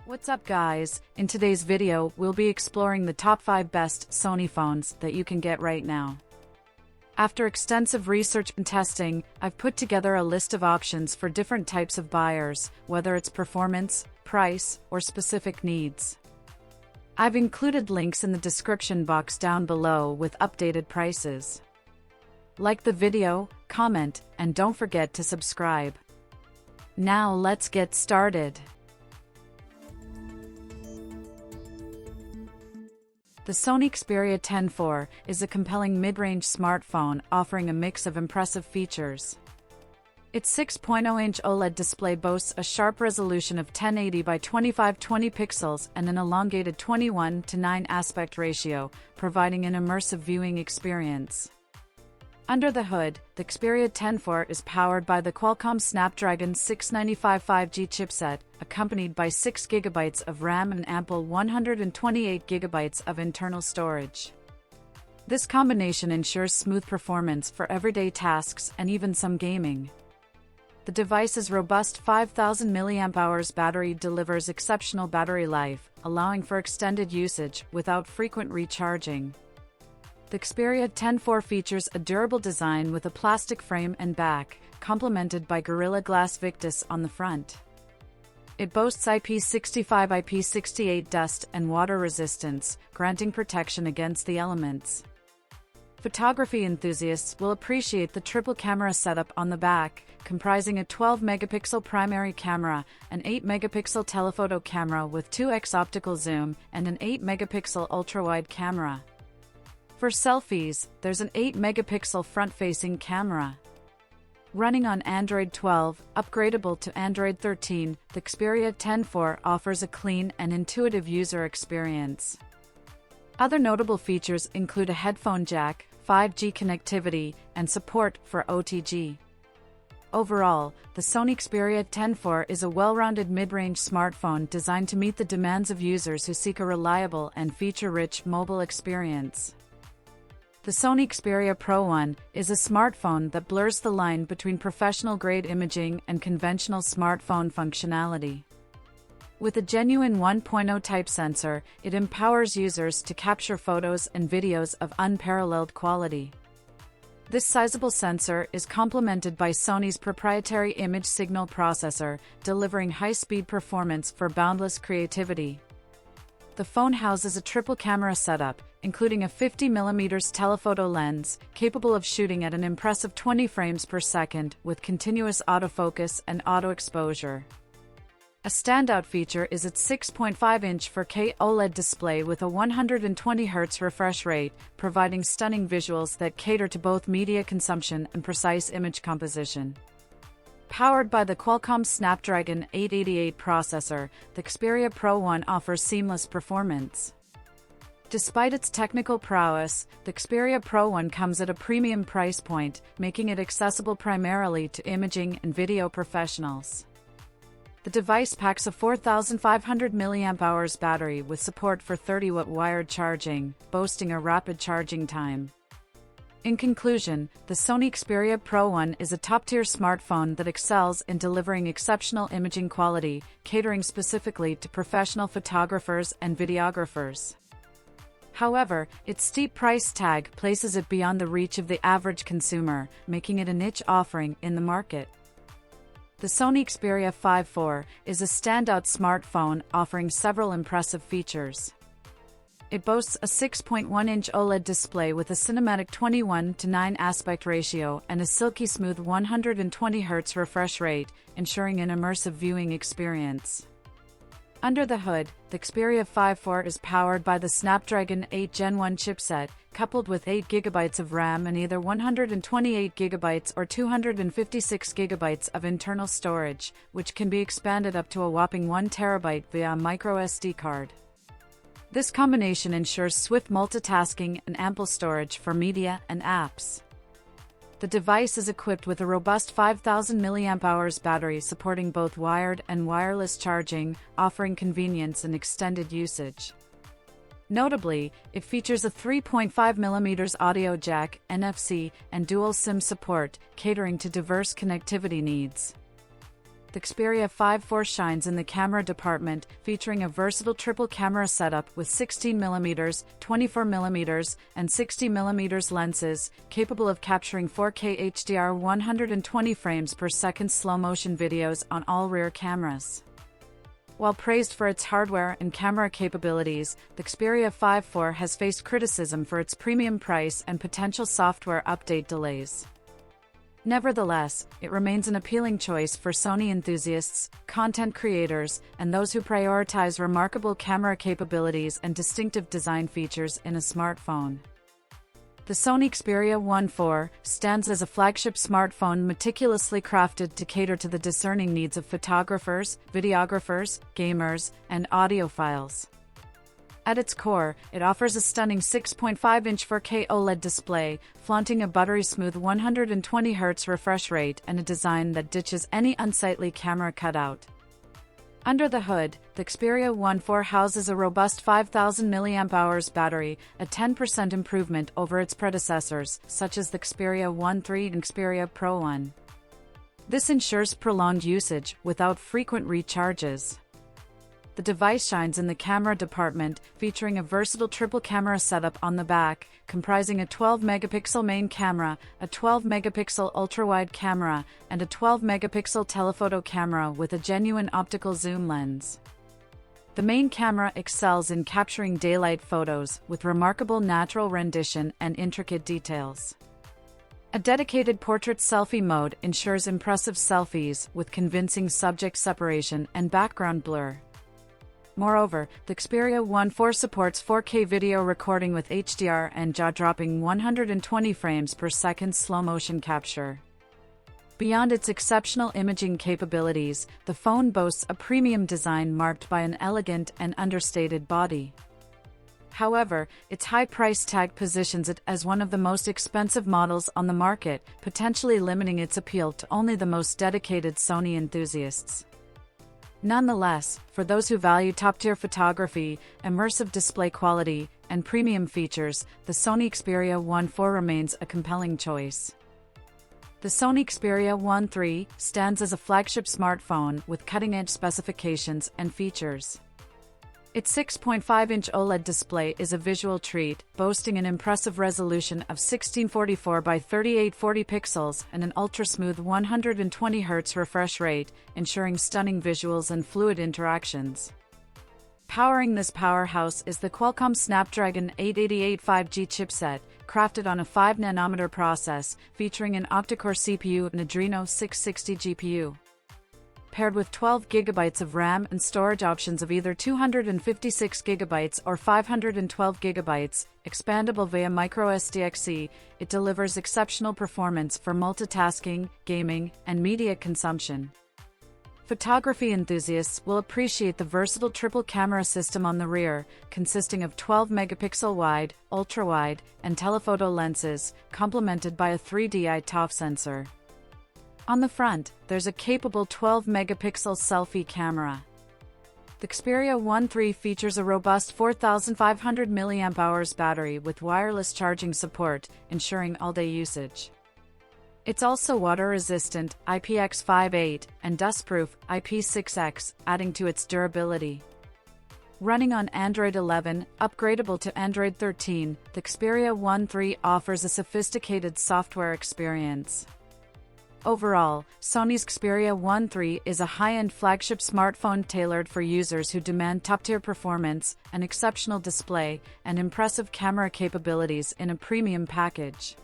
What's up guys, in today's video we'll be exploring the top 5 best Sony phones that you can get right now. After extensive research and testing, I've put together a list of options for different types of buyers, whether it's performance, price, or specific needs. I've included links in the description box down below with updated prices. Like the video, comment, and don't forget to subscribe. Now let's get started. The Sony Xperia 10-4 is a compelling mid-range smartphone offering a mix of impressive features. Its 6.0-inch OLED display boasts a sharp resolution of 1080 by 2520 pixels and an elongated 21:9 aspect ratio, providing an immersive viewing experience. Under the hood, the Xperia 10-4 is powered by the Qualcomm Snapdragon 695 5G chipset, accompanied by 6GB of RAM and ample 128GB of internal storage. This combination ensures smooth performance for everyday tasks and even some gaming. The device's robust 5000 mAh battery delivers exceptional battery life, allowing for extended usage without frequent recharging. The Xperia 10-4 features a durable design with a plastic frame and back, complemented by Gorilla Glass Victus on the front. It boasts IP65 IP68 dust and water resistance, granting protection against the elements. Photography enthusiasts will appreciate the triple camera setup on the back, comprising a 12-megapixel primary camera, an 8-megapixel telephoto camera with 2x optical zoom, and an 8-megapixel ultra-wide camera. For selfies, there's an 8-megapixel front-facing camera. Running on Android 12, upgradable to Android 13, the Xperia 10-4 offers a clean and intuitive user experience. Other notable features include a headphone jack, 5G connectivity, and support for OTG. Overall, the Sony Xperia 10-4 is a well-rounded mid-range smartphone designed to meet the demands of users who seek a reliable and feature-rich mobile experience. The Sony Xperia Pro 1 is a smartphone that blurs the line between professional-grade imaging and conventional smartphone functionality. With a genuine 1.0 type sensor, it empowers users to capture photos and videos of unparalleled quality. This sizable sensor is complemented by Sony's proprietary image signal processor, delivering high-speed performance for boundless creativity. The phone houses a triple camera setup, including a 50mm telephoto lens, capable of shooting at an impressive 20 frames per second with continuous autofocus and auto exposure. A standout feature is its 6.5-inch 4K OLED display with a 120Hz refresh rate, providing stunning visuals that cater to both media consumption and precise image composition. Powered by the Qualcomm Snapdragon 888 processor, the Xperia Pro 1 offers seamless performance. Despite its technical prowess, the Xperia Pro 1 comes at a premium price point, making it accessible primarily to imaging and video professionals. The device packs a 4500 mAh battery with support for 30-watt wired charging, boasting a rapid charging time. In conclusion, the Sony Xperia Pro 1 is a top-tier smartphone that excels in delivering exceptional imaging quality, catering specifically to professional photographers and videographers. However, its steep price tag places it beyond the reach of the average consumer, making it a niche offering in the market. The Sony Xperia 5-4 is a standout smartphone offering several impressive features. It boasts a 6.1-inch OLED display with a cinematic 21:9 aspect ratio and a silky smooth 120Hz refresh rate, ensuring an immersive viewing experience. Under the hood, the Xperia 5-4 is powered by the Snapdragon 8 Gen 1 chipset, coupled with 8GB of RAM and either 128GB or 256GB of internal storage, which can be expanded up to a whopping 1TB via a microSD card. This combination ensures swift multitasking and ample storage for media and apps. The device is equipped with a robust 5000 mAh battery supporting both wired and wireless charging, offering convenience and extended usage. Notably, it features a 3.5mm audio jack, NFC, and dual SIM support, catering to diverse connectivity needs. the Xperia 5 IV shines in the camera department, featuring a versatile triple camera setup with 16mm, 24mm, and 60mm lenses, capable of capturing 4K HDR 120 frames per second slow-motion videos on all rear cameras. While praised for its hardware and camera capabilities, the Xperia 5 IV has faced criticism for its premium price and potential software update delays. Nevertheless, it remains an appealing choice for Sony enthusiasts, content creators, and those who prioritize remarkable camera capabilities and distinctive design features in a smartphone. The Sony Xperia 1 IV stands as a flagship smartphone meticulously crafted to cater to the discerning needs of photographers, videographers, gamers, and audiophiles. At its core, it offers a stunning 6.5-inch 4K OLED display, flaunting a buttery-smooth 120Hz refresh rate and a design that ditches any unsightly camera cutout. Under the hood, the Xperia 1 IV houses a robust 5,000 mAh battery, a 10% improvement over its predecessors, such as the Xperia 1 III and Xperia Pro 1. This ensures prolonged usage, without frequent recharges. The device shines in the camera department, featuring a versatile triple camera setup on the back, comprising a 12-megapixel main camera, a 12-megapixel ultra-wide camera, and a 12-megapixel telephoto camera with a genuine optical zoom lens. The main camera excels in capturing daylight photos, with remarkable natural rendition and intricate details. A dedicated portrait selfie mode ensures impressive selfies, with convincing subject separation and background blur. Moreover, the Xperia 1 IV supports 4K video recording with HDR and jaw-dropping 120 frames per second slow-motion capture. Beyond its exceptional imaging capabilities, the phone boasts a premium design marked by an elegant and understated body. However, its high price tag positions it as one of the most expensive models on the market, potentially limiting its appeal to only the most dedicated Sony enthusiasts. Nonetheless, for those who value top-tier photography, immersive display quality, and premium features, the Sony Xperia 1 IV remains a compelling choice. The Sony Xperia 1 III stands as a flagship smartphone with cutting-edge specifications and features. Its 6.5-inch OLED display is a visual treat, boasting an impressive resolution of 1644 by 3840 pixels and an ultra-smooth 120Hz refresh rate, ensuring stunning visuals and fluid interactions. Powering this powerhouse is the Qualcomm Snapdragon 888 5G chipset, crafted on a 5nm process, featuring an octa-core CPU and Adreno 660 GPU. Paired with 12 GB of RAM and storage options of either 256 GB or 512 GB, expandable via microSD, it delivers exceptional performance for multitasking, gaming, and media consumption. Photography enthusiasts will appreciate the versatile triple camera system on the rear, consisting of 12-megapixel wide, ultra-wide, and telephoto lenses, complemented by a 3D ToF sensor. On the front, there's a capable 12-megapixel selfie camera. The Xperia 1 III features a robust 4,500 mAh battery with wireless charging support, ensuring all-day usage. It's also water-resistant, IPX58, and dustproof, IP6X, adding to its durability. Running on Android 11, upgradable to Android 13, the Xperia 1 III offers a sophisticated software experience. Overall, Sony's Xperia 1 III is a high-end flagship smartphone tailored for users who demand top-tier performance, an exceptional display, and impressive camera capabilities in a premium package.